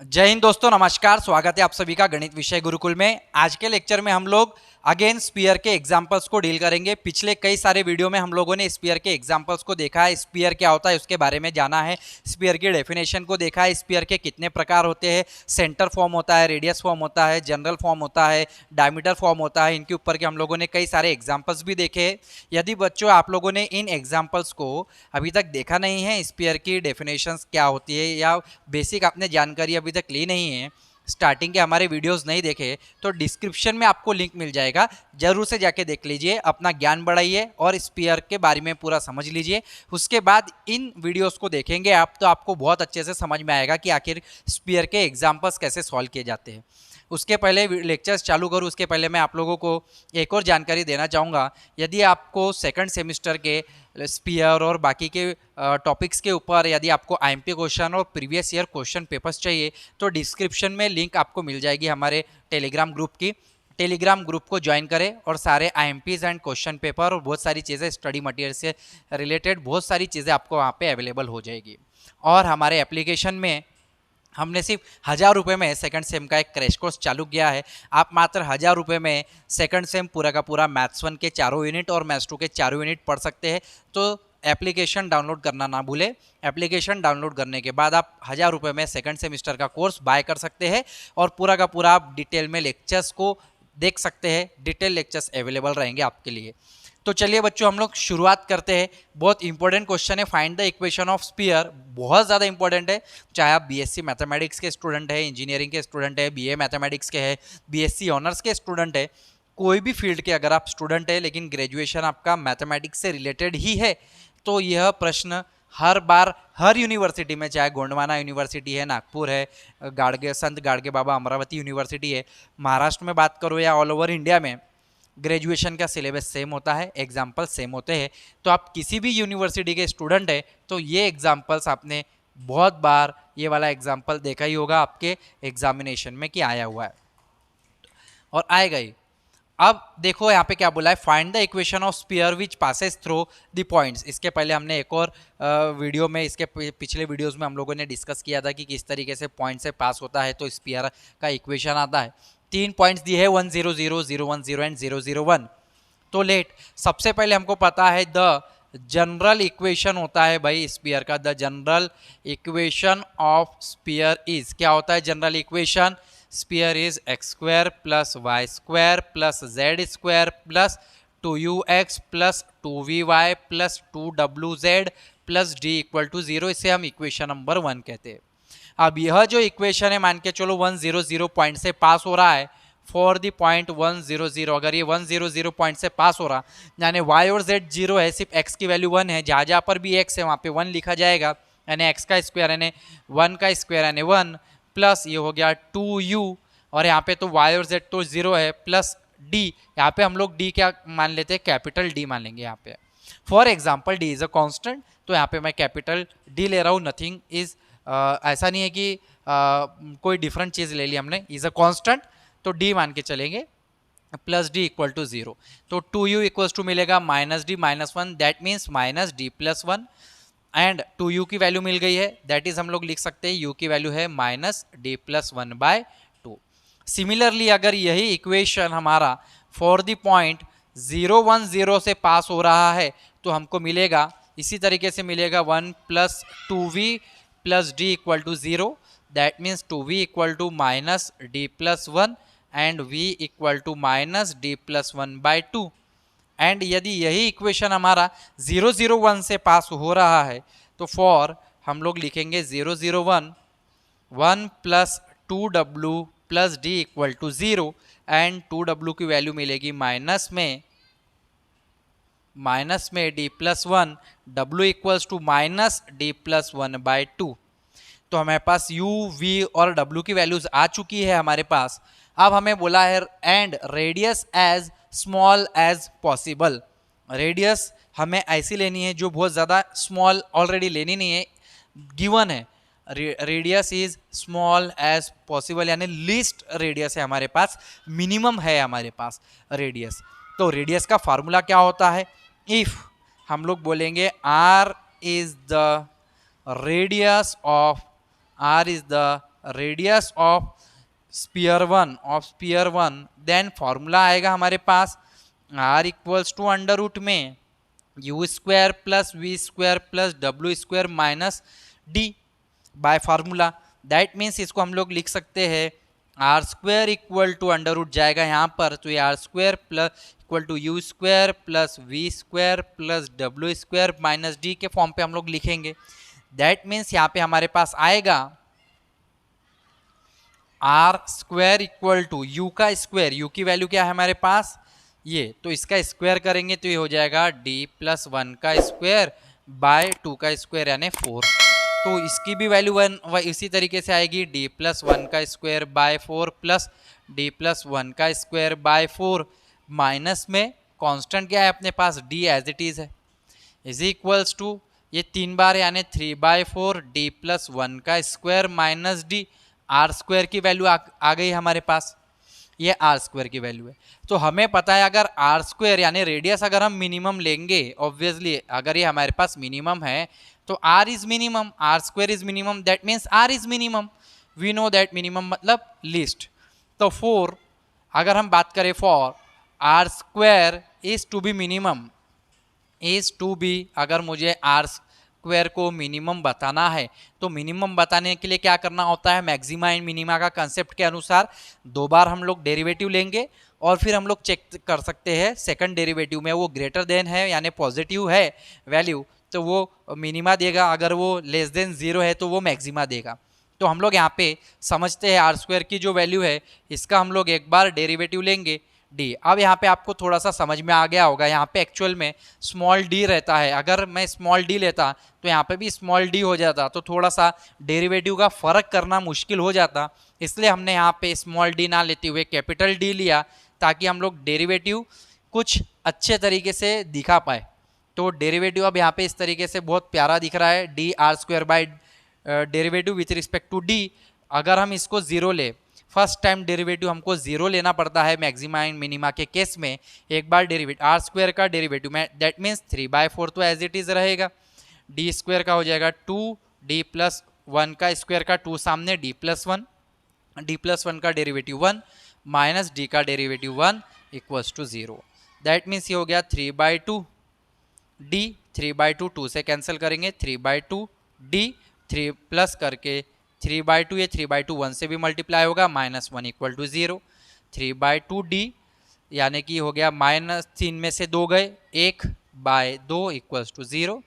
जय हिंद दोस्तों, नमस्कार। स्वागत है आप सभी का गणित विषय गुरुकुल में। आज के लेक्चर में हम लोग अगेन स्पीयर के एग्जांपल्स को डील करेंगे। पिछले कई सारे वीडियो में हम लोगों ने स्पीयर के एग्जांपल्स को देखा है, स्पीयर क्या होता है उसके बारे में जाना है, स्पीयर की डेफिनेशन को देखा है, स्पीयर के कितने प्रकार होते हैं, सेंटर फॉर्म होता है, रेडियस फॉर्म होता है, जनरल फॉर्म होता है, डायमीटर फॉर्म होता है। इनके ऊपर के हम लोगों ने कई सारे एग्जाम्पल्स भी देखे हैं। यदि बच्चों आप लोगों ने इन एग्जाम्पल्स को अभी तक देखा नहीं है, स्पीयर की डेफिनेशंस क्या होती है या बेसिक आपने जानकारी अभी तक ली नहीं है, स्टार्टिंग के हमारे वीडियोस नहीं देखे, तो डिस्क्रिप्शन में आपको लिंक मिल जाएगा, जरूर से जाके देख लीजिए, अपना ज्ञान बढ़ाइए और स्पीयर के बारे में पूरा समझ लीजिए। उसके बाद इन वीडियोस को देखेंगे आप, तो आपको बहुत अच्छे से समझ में आएगा कि आखिर स्पीयर के एग्जाम्पल्स कैसे सॉल्व किए जाते हैं। उसके पहले लेक्चर्स चालू करूँ उसके पहले मैं आप लोगों को एक और जानकारी देना चाहूँगा। यदि आपको सेकंड सेमेस्टर के स्पीयर और बाकी के टॉपिक्स के ऊपर यदि आपको आईएमपी क्वेश्चन और प्रीवियस ईयर क्वेश्चन पेपर्स चाहिए, तो डिस्क्रिप्शन में लिंक आपको मिल जाएगी हमारे टेलीग्राम ग्रुप की। टेलीग्राम ग्रुप को ज्वाइन करें और सारे आईएमपीज एंड क्वेश्चन पेपर और बहुत सारी चीज़ें स्टडी मटेरियल से रिलेटेड बहुत सारी चीज़ें आपको वहाँ पे अवेलेबल हो जाएगी। और हमारे एप्लीकेशन में हमने सिर्फ 1000 रुपये में सेकंड सेम का एक क्रैश कोर्स चालू किया है। आप मात्र 1000 रुपये में सेकंड सेम पूरा का पूरा मैथ्स 1 के चारों यूनिट और मैथ्स 2 के चारों यूनिट पढ़ सकते हैं। तो एप्लीकेशन डाउनलोड करना ना भूले। एप्लीकेशन डाउनलोड करने के बाद आप 1000 रुपये में सेकंड सेमेस्टर का कोर्स बाय कर सकते हैं और पूरा का पूरा आप डिटेल में लेक्चर्स को देख सकते हैं। डिटेल लेक्चर्स अवेलेबल रहेंगे आपके लिए। तो चलिए बच्चों, हम लोग शुरुआत करते हैं। बहुत इंपॉर्टेंट क्वेश्चन है, find the equation of spear. बहुत ज़्यादा इंपॉर्टेंट है, चाहे आप बीएससी मैथमेटिक्स के स्टूडेंट है, इंजीनियरिंग के स्टूडेंट है, बीए मैथमेटिक्स के है, बीएससी ऑनर्स के स्टूडेंट है, कोई भी फील्ड के अगर आप स्टूडेंट है लेकिन ग्रेजुएशन आपका मैथमेटिक्स से रिलेटेड ही है, तो यह प्रश्न हर बार हर यूनिवर्सिटी में, चाहे गोंडवाना यूनिवर्सिटी है, नागपुर है, संत गाड़गे बाबा अमरावती यूनिवर्सिटी है, महाराष्ट्र में बात करो या ऑल ओवर इंडिया में, ग्रेजुएशन का सिलेबस सेम होता है, एग्जाम्पल सेम होते हैं। तो आप किसी भी यूनिवर्सिटी के स्टूडेंट है तो ये एग्जाम्पल्स आपने बहुत बार ये वाला एग्जाम्पल देखा ही होगा आपके एग्जामिनेशन में कि आया हुआ है और आएगा ही। अब देखो यहाँ पे क्या बोला है, find the equation of spear which passes through the points. इसके पहले हमने एक और वीडियो में, इसके पिछले वीडियोस में हम लोगों ने डिस्कस किया था कि किस तरीके से पॉइंट से पास होता है तो स्पीयर का इक्वेशन आता है। 3 पॉइंट्स दिए है, 1 0 0 0 1 0 एंड 0 0 1। तो लेट सबसे पहले हमको पता है द जनरल इक्वेशन होता है भाई स्पीयर का। The general equation of sphere is, क्या होता है general equation? Sphere is x square plus Y square plus Z square plus 2ux plus 2vy plus 2wz plus d equal to 0। इसे हम equation number 1 कहते हैं। अब यह जो इक्वेशन है, मान के चलो 1 0 0 पॉइंट से पास हो रहा है फॉर द पॉइंट 1 0 0। अगर ये 1 0 0 पॉइंट से पास हो रहा, यानी y और z 0 है, सिर्फ x की वैल्यू 1 है, जहाँ जहाँ पर भी x है वहाँ पे 1 लिखा जाएगा, यानी x का स्क्वायर यानी 1 का स्क्वायर यानी 1 प्लस ये हो गया 2u, और यहाँ पे तो y और z तो 0 है, प्लस d। यहाँ पे हम लोग d क्या मान लेते हैं? कैपिटल D मान लेंगे यहाँ पे। For example d is a constant, तो यहाँ पे मैं कैपिटल D ले रहा हूँ। नथिंग इज ऐसा नहीं है कि कोई डिफरेंट चीज़ ले ली हमने, इज अ कॉन्स्टेंट तो d मान के चलेंगे, प्लस d इक्वल टू 0। तो 2u इक्वल टू मिलेगा minus d minus 1, that means minus d plus 1, and 2u की वैल्यू मिल गई है, दैट इज हम लोग लिख सकते हैं u की वैल्यू है माइनस d प्लस 1/2। सिमिलरली अगर यही इक्वेशन हमारा फॉर द पॉइंट 0 1 0 से पास हो रहा है तो हमको मिलेगा इसी तरीके से मिलेगा 1 plus 2v plus d equal to 0, that means 2v equal to minus d plus 1 and v equal to minus d plus 1/2। And यदि यही इक्वेशन हमारा 0 0 1 से पास हो रहा है तो फॉर हम लोग लिखेंगे 0 0 1 1 plus 2w plus d equal to 0, and 2w की वैल्यू मिलेगी माइनस में d plus 1, w equals to minus d plus 1/2। तो हमारे पास u, v और w की वैल्यूज आ चुकी है हमारे पास। अब हमें बोला है and radius as small as possible. Radius हमें ऐसी लेनी है जो बहुत ज़्यादा स्मॉल ऑलरेडी लेनी नहीं है, गिवन है। Radius is small as possible, यानी लीस्ट रेडियस है हमारे पास, मिनिमम है हमारे पास रेडियस। तो रेडियस का फार्मूला क्या होता है? इफ हम लोग बोलेंगे r is the radius of radius of sphere one, then formula आएगा हमारे पास r equals to under root में U square plus V square plus W square minus D by formula. That means इसको हम लोग लिख सकते हैं R square equal to under root जाएगा यहाँ पर, तो ये R square plus equal to U square plus V square plus W square minus D के फॉर्म पे हम लोग लिखेंगे। दैट मीन्स यहाँ पे हमारे पास आएगा R square equal to U का स्क्वायर, यू की वैल्यू क्या है हमारे पास ये, तो इसका स्क्वायर करेंगे तो ये हो जाएगा डी प्लस वन का स्क्वायर बाय टू का स्क्वायर यानी 4। तो इसकी भी वैल्यू वन इसी तरीके से आएगी डी प्लस वन का square by 4 plus D plus one का स्क्वायर बाय 4 माइनस में कांस्टेंट क्या है अपने पास डी एज इट इज है, इज इक्वल्स टू ये 3 बार यानी 3/4 डी प्लस वन का square minus D, R square की वैल्यू आ गई हमारे पास, ये आर स्क्वायर की वैल्यू है। तो हमें पता है अगर आर स्क्वायर यानी रेडियस अगर हम मिनिमम लेंगे, ऑब्वियसली अगर ये हमारे पास मिनिमम है तो R is minimum, R square is minimum, that means R is minimum, we know that minimum मतलब लीस्ट। तो 4 अगर हम बात करें for R square is to be minimum, is to be, अगर मुझे आर स्क्वायर को मिनिमम बताना है तो मिनिमम बताने के लिए क्या करना होता है, मैक्सिमा एंड मिनिमा का कंसेप्ट के अनुसार 2 बार हम लोग डेरिवेटिव लेंगे और फिर हम लोग चेक कर सकते हैं सेकंड डेरिवेटिव में वो ग्रेटर देन है यानी पॉजिटिव है वैल्यू तो वो मिनिमा देगा, अगर वो लेस देन 0 है तो वो मैक्सिमा देगा। तो हम लोग यहाँ पे समझते हैं आर स्क्वायर की जो वैल्यू है इसका हम लोग एक बार डेरिवेटिव लेंगे डी। अब यहाँ पे आपको थोड़ा सा समझ में आ गया होगा, यहाँ पे एक्चुअल में स्मॉल डी रहता है, अगर मैं स्मॉल डी लेता तो यहाँ पे भी स्मॉल डी हो जाता, तो थोड़ा सा डेरिवेटिव का फ़र्क करना मुश्किल हो जाता, इसलिए हमने यहाँ पे स्मॉल डी ना लेते हुए कैपिटल डी लिया ताकि हम लोग डेरिवेटिव कुछ अच्छे तरीके से दिखा पाए। तो डेरिवेटिव अब यहाँ पे इस तरीके से बहुत प्यारा दिख रहा है, D R square by derivative with respect to D. अगर हम इसको 0 ले, फर्स्ट टाइम डेरिवेटिव हमको 0 लेना पड़ता है मैक्सिमा एंड मिनिमा के केस में, एक बार डेरिवेटिव आर स्क्वायर का डेरिवेटिव में दैट मीन्स 3/4 तो एज इट इज़ रहेगा, डी स्क्वायर का हो जाएगा 2, डी प्लस वन का स्क्वायर का 2 सामने डी प्लस वन का डेरिवेटिव 1 माइनस डी का derivative 1 equals to 0। That means ये हो गया 3/2 डी, 3/2 2 से कैंसिल करेंगे, 3/2 डी, 3 प्लस करके 3/2 ये 3/2 1 से भी मल्टीप्लाई होगा माइनस 1 इक्वल टू 0, 3/2 डी यानी कि हो गया माइनस 3 में से 2 गए 1/2 equals to 0।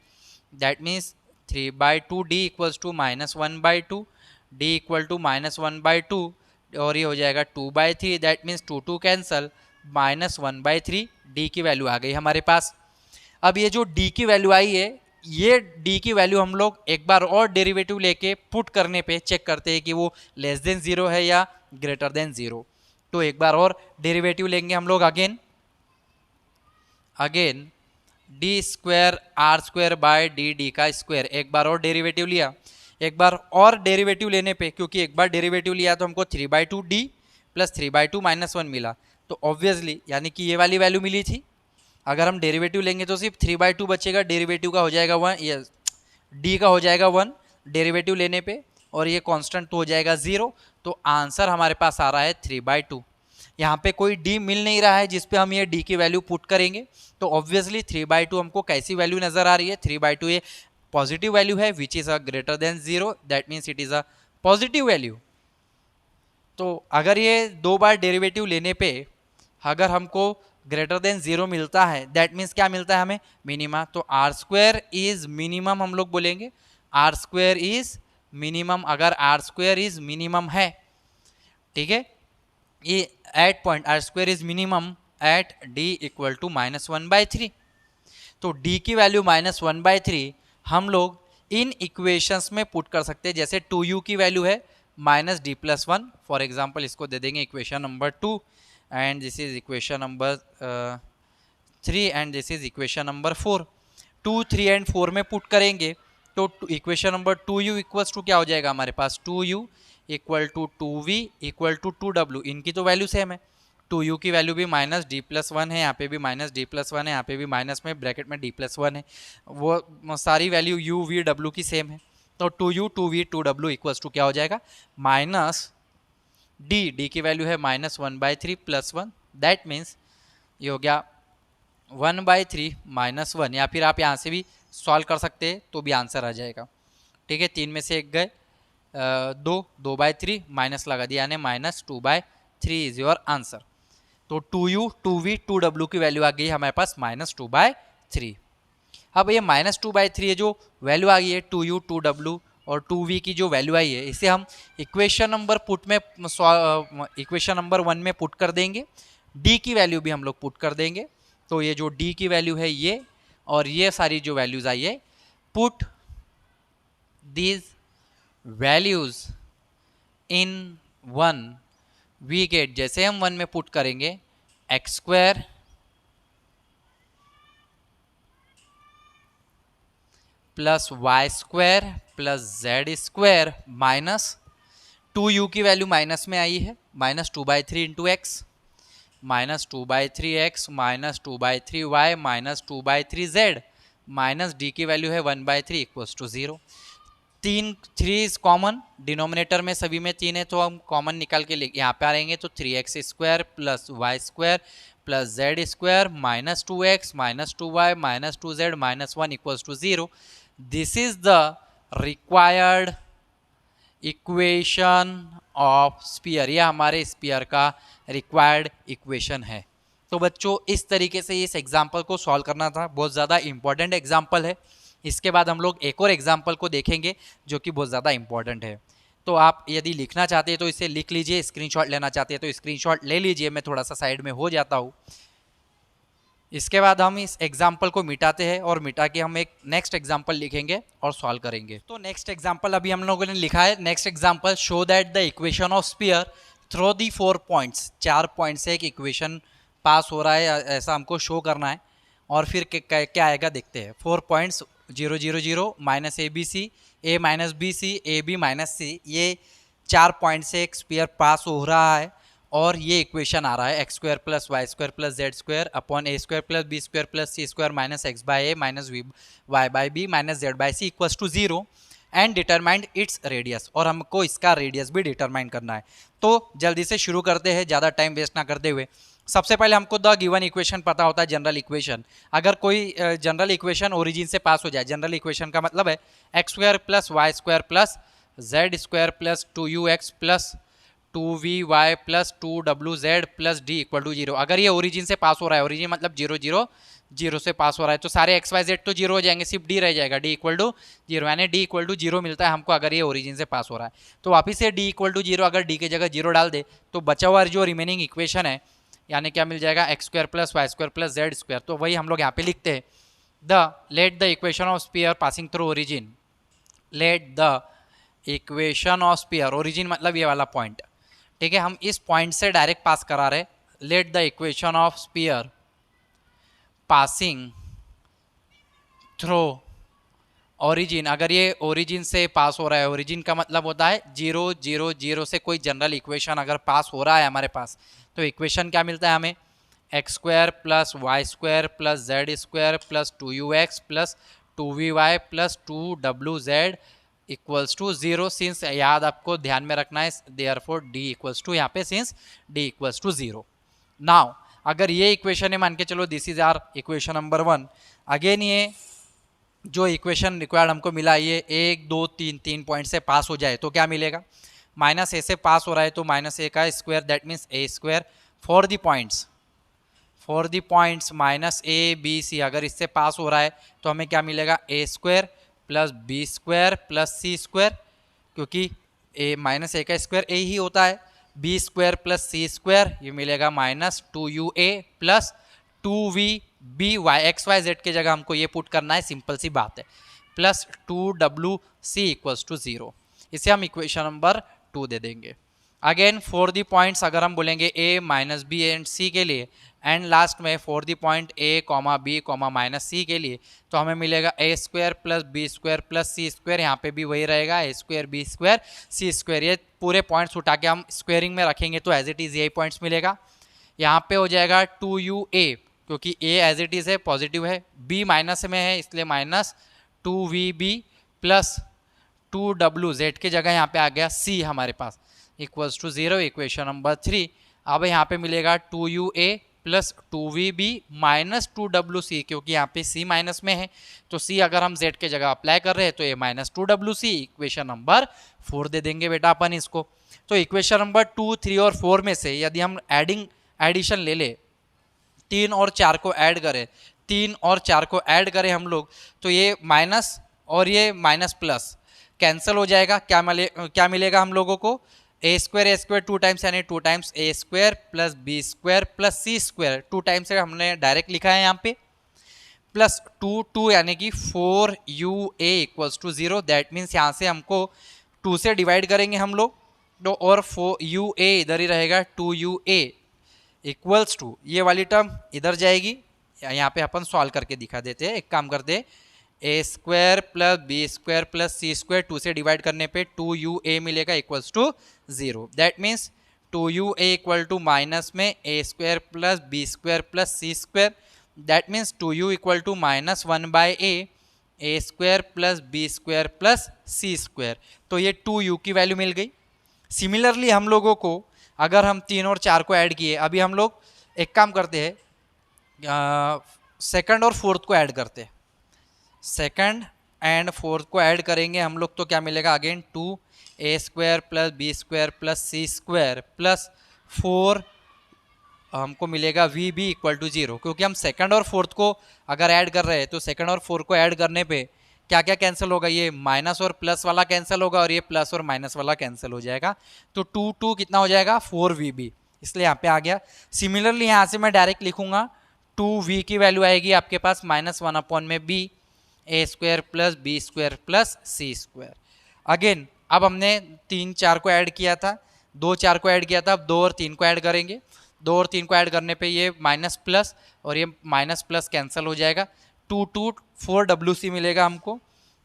That means 3/2 D equals to -1/2, D equal to -1/2 और ये हो जाएगा 2/3, दैट मीन्स 2 कैंसल -1/3, डी की वैल्यू आ गई हमारे पास। अब ये जो डी की वैल्यू आई है ये डी की वैल्यू हम लोग एक बार और डेरिवेटिव लेके पुट करने पे चेक करते हैं कि वो लेस देन 0 है या ग्रेटर देन 0। तो एक बार और डेरिवेटिव लेंगे हम लोग again D square R square by D का स्क्वायर, एक बार और डेरिवेटिव लिया, एक बार और डेरिवेटिव लेने पे क्योंकि एक बार डेरिवेटिव लिया तो हमको 3/2 डी प्लस 3/2 -1 मिला, तो ऑब्वियसली यानी कि ये वाली वैल्यू मिली थी। अगर हम डेरिवेटिव लेंगे तो सिर्फ 3/2 बचेगा, डेरिवेटिव का हो जाएगा 1, ये डी का हो जाएगा 1 डेरिवेटिव लेने पे और ये कांस्टेंट तो हो जाएगा 0। तो आंसर हमारे पास आ रहा है 3/2। यहाँ पे कोई डी मिल नहीं रहा है जिस पे हम ये डी की वैल्यू पुट करेंगे, तो ऑब्वियसली 3/2 हमको कैसी वैल्यू नज़र आ रही है, 3/2 ये पॉजिटिव वैल्यू है which is a greater than 0, that means it is a positive value. तो अगर ये 2 बार डेरिवेटिव लेने पे अगर हमको ग्रेटर देन 0 मिलता है दैट मीन्स क्या मिलता है हमें, मिनिमा। तो आर स्क्वायर इज मिनिमम हम लोग बोलेंगे, आर स्क्वायर इज मिनिमम, अगर आर स्क्वायर इज मिनिमम है, ठीक है, ये at point R square is minimum at D equal to -1/3। तो डी की वैल्यू -1/3 हम लोग इन इक्वेशंस में पुट कर सकते हैं, जैसे 2u की वैल्यू है -d+1, फॉर एग्जाम्पल इसको दे देंगे equation number 2 and this is equation number 3 and this is equation number 4। 2, 3 and 4 में पुट करेंगे तो equation number 2u equals to क्या हो जाएगा हमारे पास, 2u equal to 2v equal to 2w, इनकी तो वैल्यू सेम है, 2u की वैल्यू भी -d+1 है, यहाँ पे भी -d+1 है, यहाँ पे भी माइनस में ब्रैकेट में d+1 है, वो सारी वैल्यू u v w की सेम है। तो 2u 2v 2w equals to क्या हो जाएगा, माइनस डी की वैल्यू है -1/3 +1, दैट मीन्स ये हो गया 1/3 -1, या फिर आप यहाँ से भी सॉल्व कर सकते हैं तो भी आंसर आ जाएगा। ठीक है, 3 में से 1 गए, 2/3 माइनस लगा दिया, यानी -2/3 इज योर आंसर। तो 2u 2v 2w की वैल्यू आ गई हमारे पास -2/3। अब ये -2/3 जो वैल्यू आ गई है 2u 2w और 2v की जो वैल्यू आई है, इसे हम इक्वेशन नंबर इक्वेशन नंबर 1 में पुट कर देंगे। d की वैल्यू भी हम लोग पुट कर देंगे। तो ये जो d की वैल्यू है ये, और ये सारी जो वैल्यूज आई है, put these values in 1, we get, जैसे हम 1 में पुट करेंगे x² plus y² plus z² minus 2u की वैल्यू माइनस में आई है, -2/3 into X, -2/3x minus 2/3y minus 2/3z minus d की वैल्यू है 1/3 equals to 0। 3 is common, denominator में सभी में 3 है, तो हम कॉमन निकाल के यहाँ पे आ रहेंगे, तो 3x² plus y² plus z² minus 2x minus 2y minus 2z minus 1 equals to 0। This is the required equation of sphere, यह हमारे स्पीयर का रिक्वायर्ड इक्वेशन है। तो बच्चों इस तरीके से इस एग्जाम्पल को सॉल्व करना था, बहुत ज़्यादा इंपॉर्टेंट एग्जाम्पल है। इसके बाद हम लोग एक और एग्जाम्पल को देखेंगे जो कि बहुत ज़्यादा इंपॉर्टेंट है। तो आप यदि लिखना चाहते हैं तो इसे लिख लीजिए, स्क्रीनशॉट लेना चाहते हैं तो स्क्रीनशॉट ले लीजिए, मैं थोड़ा सा साइड में हो जाता हूँ। इसके बाद हम इस एग्जाम्पल को मिटाते हैं और मिटा के हम एक नेक्स्ट एग्जाम्पल लिखेंगे और सॉल्व करेंगे। तो नेक्स्ट एग्जाम्पल अभी हम लोगों ने लिखा है। Next example, show that the equation of spear through the 4 points, 4 point से एक इक्वेशन पास हो रहा है, ऐसा हमको शो करना है। और फिर क्या आएगा देखते हैं। 4 points 0 0 0 minus ABC, A minus BC, AB minus C, ये 4 पॉइंट से एक स्पीयर पास हो रहा है और ये इक्वेशन आ रहा है x² plus y² plus z² upon a² plus b² plus c² minus x by A minus y by B minus z by C equals to 0 and determined its radius, और हमको इसका रेडियस भी determine करना है। तो जल्दी से शुरू करते हैं, ज़्यादा टाइम वेस्ट ना करते हुए। सबसे पहले हमको द गिवन इक्वेशन पता होता है, जनरल इक्वेशन। अगर कोई जनरल इक्वेशन ओरिजिन से पास हो जाए, जनरल इक्वेशन का मतलब है x² plus y² plus z² plus 2ux plus 2vy plus 2wz plus d equal to 0। अगर ये ओरिजिन से पास हो रहा है, ओरिजिन मतलब 0 0 0 से पास हो रहा है, तो सारे x y z तो 0 हो जाएंगे, सिर्फ d रह जाएगा, d इक्वल टू 0, यानी d इक्वल टू 0 मिलता है हमको अगर ये ओरिजिन से पास हो रहा है। तो वापिस से d इक्वल टू 0, अगर d की जगह 0 डाल दे तो बचा हुआ जो रिमेनिंग इक्वेशन है, यानी क्या मिल जाएगा x² plus y² plus z²। तो वही हम लोग यहाँ पे लिखते हैं, let the equation of spear passing through origin, let the equation of spear, origin मतलब ये वाला पॉइंट, ठीक है, हम इस पॉइंट से डायरेक्ट पास करा रहे। Let the equation of spear passing through origin, अगर ये ओरिजिन से पास हो रहा है, ओरिजिन का मतलब होता है 0 0 0 से कोई जनरल इक्वेशन अगर पास हो रहा है हमारे पास, तो इक्वेशन क्या मिलता है हमें, x² plus y² plus z² plus 2ux plus 2vy plus 2wz equals to 0। Since याद आपको ध्यान में रखना है, देयरफॉर d इक्वल्स टू यहाँ पे since d equals to 0। Now अगर ये इक्वेशन है, मान के चलो this is our equation number 1, again ये जो इक्वेशन रिक्वायर्ड हमको मिला, ये 1 2 3 3 पॉइंट से पास हो जाए तो क्या मिलेगा, माइनस ए से पास हो रहा है तो माइनस ए का square, that means a² for the points minus ABC, अगर इससे पास हो रहा है तो हमें क्या मिलेगा, a² plus b² plus c², क्योंकि a माइनस ए का स्क्वायर a ही होता है, b² प्लस c² ये मिलेगा minus 2ua plus 2vby, X Y Z की जगह हमको ये पुट करना है, सिंपल सी बात है, प्लस 2wc इक्वल्स टू 0। इसे हम इक्वेशन नंबर 2 दे देंगे। अगेन फॉर दी पॉइंट्स अगर हम बोलेंगे a minus B and c के लिए, एंड लास्ट में for the point a comma b comma minus c के लिए, तो हमें मिलेगा a² plus b² plus c², यहाँ पे भी वही रहेगा a² b² c²। ये पूरे पॉइंट्स उठा के हम स्क्वेयरिंग में रखेंगे तो एज इट इज़ यही पॉइंट्स मिलेगा। यहाँ पे हो जाएगा 2ua, क्योंकि a एज इट इज़ है पॉजिटिव है, b माइनस में है इसलिए minus 2vb plus 2w z की जगह यहाँ पे आ गया c हमारे पास इक्वल्स टू 0, इक्वेशन नंबर 3। अब यहाँ पे मिलेगा 2u(a) plus 2v(b) minus 2w(c), क्योंकि यहाँ पे c माइनस में है तो c अगर हम z के जगह अप्लाई कर रहे हैं तो ये माइनस 2w(c), इक्वेशन नंबर 4 दे देंगे बेटा अपन इसको। तो इक्वेशन नंबर 2, 3 और 4 में से यदि हम एडिशन ले ले, 3 और 4 को ऐड करें, 3 और 4 को ऐड करें हम लोग, तो ये माइनस और ये माइनस प्लस कैंसिल हो जाएगा। क्या मिलेगा हम लोगों को? ए स्क्वायर 2 टाइम्स यानी 2 times A square plus B square plus C square, 2 times से हमने डायरेक्ट लिखा है यहाँ पे, प्लस 2 यानी कि 4u(a) equals to 0। That means यहाँ से हमको 2 से डिवाइड करेंगे हम लोग तो, और 4u(a) इधर ही रहेगा, 2u(a) इक्वल्स टू ये वाली टर्म इधर जाएगी। यहाँ पे अपन सॉल्व करके दिखा देते हैं। एक काम करते हैं, A square plus B square plus C square 2 से डिवाइड करने पे 2u(a) मिलेगा equals to 0। That means 2u(a) equal to minus में A square plus B square plus C square, that means 2u equal to minus 1/a, A square plus B square plus C square. तो ये 2u की value मिल गई। Similarly हम लोगों को अगर हम 3 और 4 को ऐड किए, अभी हम लोग एक काम करते हैं, सेकंड और फोर्थ को ऐड करते हैं। सेकंड एंड फोर्थ को ऐड करेंगे हम लोग तो क्या मिलेगा? Again 2a square plus B square plus C square plus 4 हमको मिलेगा vb इक्वल टू 0। क्योंकि हम सेकंड और फोर्थ को अगर ऐड कर रहे हैं तो सेकंड और फोर्थ को ऐड करने पे क्या क्या कैंसिल होगा? ये माइनस और प्लस वाला कैंसिल होगा और ये प्लस और माइनस वाला कैंसिल हो जाएगा। तो 2 कितना हो जाएगा? 4vb, इसलिए यहाँ पे आ गया। सिमिलरली यहाँ से मैं डायरेक्ट लिखूंगा 2v की वैल्यू आएगी आपके पास -1/b, A square plus B square plus C square. Again अब हमने 3, 4 को ऐड किया था, 2, 4 को ऐड किया था, अब 2 और 3 को ऐड करेंगे। 2 और 3 को ऐड करने पे ये माइनस प्लस और ये माइनस प्लस कैंसिल हो जाएगा। 2 4wc मिलेगा हमको।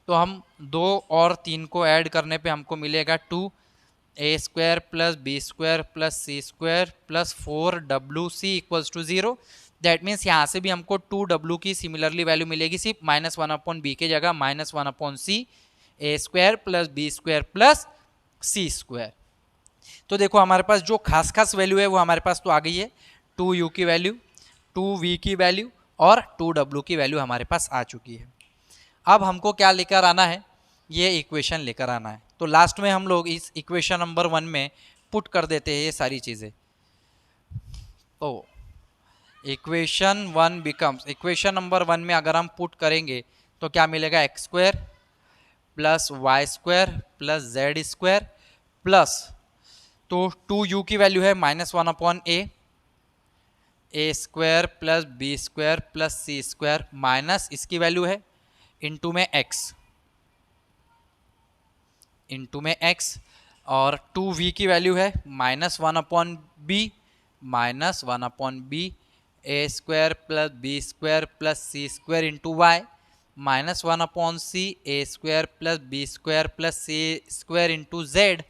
तो हम 2 और 3 को ऐड करने पे हमको मिलेगा 2a square plus B square plus C square plus 4wc equals to 0। That means यहाँ से भी हमको 2w की सिमिलरली वैल्यू मिलेगी, सिर्फ -1/b के जगह -1/c, A square plus B square plus C square. तो देखो हमारे पास जो खास वैल्यू है वो हमारे पास तो आ गई है। 2u की वैल्यू, 2v की वैल्यू और 2w की वैल्यू हमारे पास आ चुकी है। अब हमको क्या लेकर आना है? ये इक्वेशन लेकर आना है। तो लास्ट में हम लोग इस इक्वेशन नंबर 1 में पुट कर देते हैं ये सारी चीज़ें। तो इक्वेशन 1 बिकम्स, इक्वेशन नंबर 1 में अगर हम पुट करेंगे तो क्या मिलेगा? X square plus Y square plus Z square plus, तो 2u की वैल्यू है -1/a, A square plus B square plus C square minus इसकी वैल्यू है इंटू में x, और 2v की वैल्यू है -1/b A square plus B square plus C square into Y -1/c A square plus B square plus C square into Z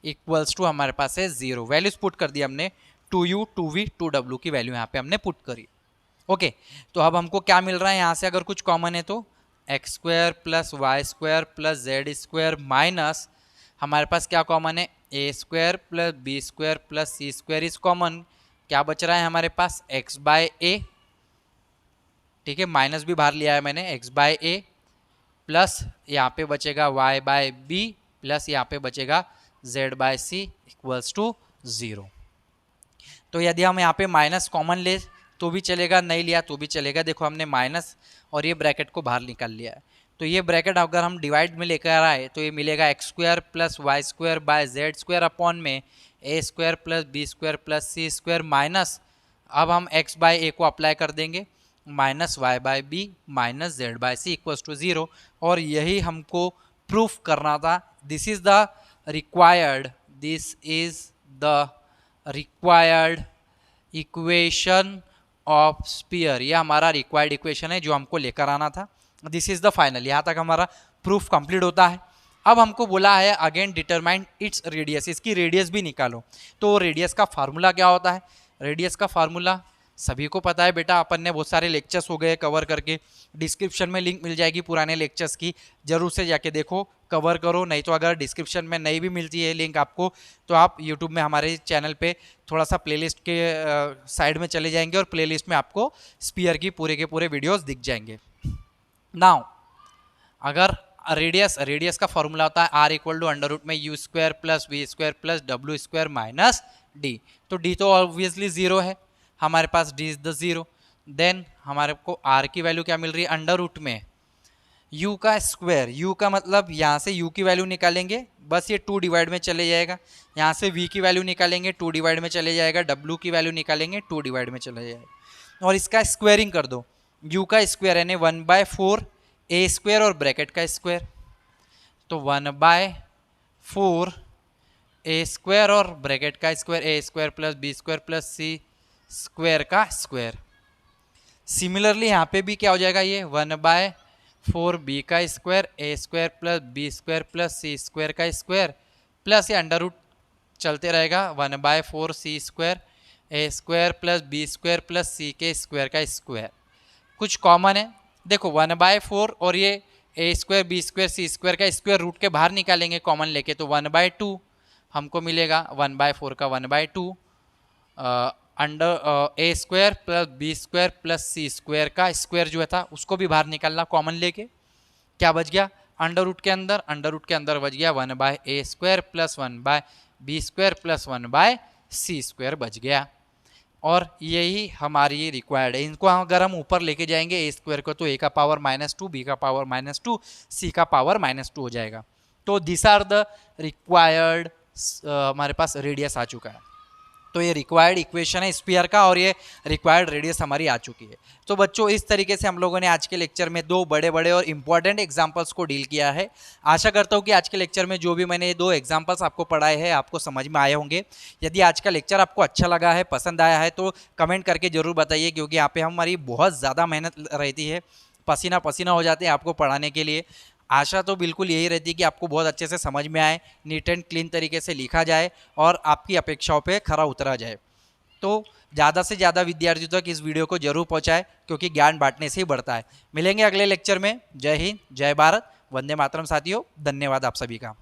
equals to हमारे पास है 0। Values put कर दी हमने, 2u, 2v, 2w की value यहाँ पे हमने पुट करी। ओके, तो अब हमको क्या मिल रहा है यहाँ से? अगर कुछ कॉमन है तो X square plus Y square plus Z square minus हमारे पास क्या कॉमन है? A square plus B square plus C square is common. क्या बच रहा है हमारे पास? x/a, ठीक है, माइनस भी बाहर लिया है मैंने, x/a प्लस यहाँ पे बचेगा y/b प्लस यहाँ पे बचेगा z/c इक्वल्स टू 0। तो यदि हम यहाँ पे माइनस कॉमन ले तो भी चलेगा, नहीं लिया तो भी चलेगा। देखो हमने माइनस और ये ब्रैकेट को बाहर निकाल लिया है, तो ये ब्रैकेट अगर हम डिवाइड में लेकर आए तो ये मिलेगा X square plus Y square by Z square upon में A square plus B square plus C square minus, अब हम x/a को अप्लाई कर देंगे, minus y/b minus z/c equals to 0। और यही हमको प्रूफ करना था। This is the required equation of sphere. ये हमारा रिक्वायर्ड इक्वेशन है जो हमको लेकर आना था। दिस इज द फाइनल, यहाँ तक हमारा प्रूफ कंप्लीट होता है। अब हमको बोला है अगेन डिटरमाइन इट्स रेडियस, इसकी रेडियस भी निकालो। तो रेडियस का फार्मूला क्या होता है? रेडियस का फार्मूला सभी को पता है बेटा, अपन ने बहुत सारे लेक्चर्स हो गए कवर करके, डिस्क्रिप्शन में लिंक मिल जाएगी पुराने लेक्चर्स की, जरूर से जाके देखो, कवर करो। नहीं तो अगर डिस्क्रिप्शन में नहीं भी मिलती है लिंक आपको, तो आप यूट्यूब में हमारे चैनल पे थोड़ा सा प्लेलिस्ट के साइड में चले जाएंगे और प्लेलिस्ट में आपको स्पीयर की पूरे के पूरे वीडियोस दिख जाएंगे। नाउ अगर रेडियस का फॉर्मूला होता है R equal to under root में U square plus V square plus W square minus D. तो डी तो ऑब्वियसली जीरो है, हमारे पास D is the zero. Then हमारे को आर की वैल्यू क्या मिल रही है, अंडर रूट में u का स्क्वायर, u का मतलब यहाँ से u की वैल्यू निकालेंगे, बस ये 2 डिवाइड में चले जाएगा। यहाँ से v की वैल्यू निकालेंगे, 2 डिवाइड में चले जाएगा। w की वैल्यू निकालेंगे, 2 डिवाइड में चले जाएगा। और इसका स्क्वायरिंग कर दो, u का स्क्वायर यानी 1/4 a स्क्वायर और ब्रैकेट का स्क्वायर, तो 1/4 a स्क्वायर और ब्रैकेट का square, a square plus b square plus c square का स्क्वायर। सिमिलरली यहाँ पे भी क्या हो जाएगा, ये 1/4 b का square, a square plus b square plus c square का स्क्वायर, प्लस ये अंडर रूट चलते रहेगा 1/4 c square, a square plus b square plus c के स्क्वायर का स्क्वायर। कुछ कॉमन है, देखो 1/4 और ये a square b square c square का स्क्वायर रूट के बाहर निकालेंगे कॉमन लेके, तो 1/2 हमको मिलेगा, 1/4 का 1/2 under A square plus B square plus C square का स्क्वायर जो था उसको भी बाहर निकालना कॉमन लेके, क्या बच गया अंडर रूट के अंदर बच गया 1/a square plus 1/b square plus 1/c square बच गया। और यही हमारी रिक्वायर्ड है। इनको अगर हम ऊपर लेके जाएंगे a स्क्वायर को, तो a का पावर -2, b का पावर -2, c का पावर -2 हो जाएगा। तो दिस आर द रिक्वायर्ड, हमारे पास रेडियस आ चुका है। तो ये रिक्वायर्ड इक्वेशन है स्फीयर का और ये रिक्वायर्ड रेडियस हमारी आ चुकी है। तो बच्चों इस तरीके से हम लोगों ने आज के लेक्चर में 2 बड़े बड़े और इंपॉर्टेंट एग्जांपल्स को डील किया है। आशा करता हूँ कि आज के लेक्चर में जो भी मैंने ये 2 एग्जांपल्स आपको पढ़ाए हैं आपको समझ में आए होंगे। यदि आज का लेक्चर आपको अच्छा लगा है, पसंद आया है, तो कमेंट करके जरूर बताइए, क्योंकि यहाँ पे हमारी बहुत ज़्यादा मेहनत रहती है, पसीना पसीना हो जाते हैं आपको पढ़ाने के लिए। आशा तो बिल्कुल यही रहती है कि आपको बहुत अच्छे से समझ में आए, नीट एंड क्लीन तरीके से लिखा जाए और आपकी अपेक्षाओं पे खरा उतरा जाए। तो ज़्यादा से ज़्यादा विद्यार्थियों तक इस वीडियो को जरूर पहुंचाएं, क्योंकि ज्ञान बांटने से ही बढ़ता है। मिलेंगे अगले लेक्चर में। जय हिंद, जय भारत, वंदे मातरम साथियों, धन्यवाद आप सभी का।